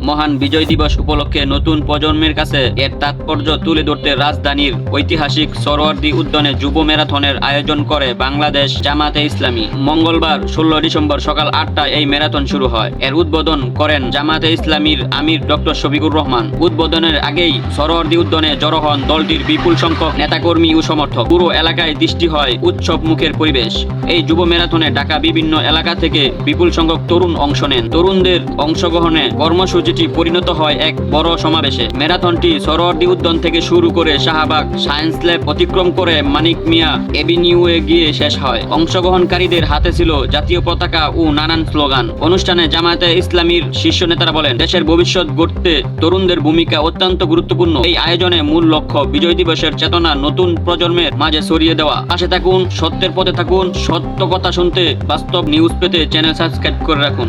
মহান বিজয় দিবস উপলক্ষে নতুন প্রজন্মের কাছে এর তাৎপর্য তুলে ধরতে রাজধানীর ঐতিহাসিক সরোয়ার্দী উদ্যানে যুব ম্যারাথনের আয়োজন করে বাংলাদেশ জামাতে ইসলামী। মঙ্গলবার 16 ডিসেম্বর সকাল 8টায় এই ম্যারাথন শুরু হয়। এর উদ্বোধন করেন জামাতে ইসলামীর আমির ডক্টর শফিকুর রহমান। উদ্বোধনের আগেই সরোয়ার্দী উদ্যানে জড়ো হন দলটির বিপুল সংখ্যক নেতাকর্মী ও সমর্থক। পুরো এলাকায় সৃষ্টি হয় উৎসব মুখের পরিবেশ। এই যুব ম্যারাথনে ঢাকা বিভিন্ন এলাকা থেকে বিপুল সংখ্যক তরুণ অংশ নেন। তরুণদের অংশগ্রহণে কর্মসূচিটি পরিণত হয় এক বড় সমাবেশে। ম্যারাথনটি সরোয়ার্দী উদ্যান থেকে শুরু করে শাহবাগ, সায়েন্স ল্যাব অতিক্রম করে মানিক মিয়া এভিনিউয়ে গিয়ে শেষ হয়। অংশগ্রহণকারীদের হাতে ছিল জাতীয় পতাকা ও নানান স্লোগান। অনুষ্ঠানে জামায়াতে ইসলামীর শীর্ষ নেতারা বলেন, দেশের ভবিষ্যৎ গড়তে তরুণদের ভূমিকা অত্যন্ত গুরুত্বপূর্ণ। এই আয়োজনে মূল লক্ষ্য বিজয় দিবসের চেতনা নতুন প্রজন্মের মাঝে ছড়িয়ে দেওয়া। পাশে থাকুন, সত্যের পথে থাকুন। সত্য কথা শুনতে, বাস্তব নিউজ পেতে চ্যানেল সাবস্ক্রাইব করে রাখুন।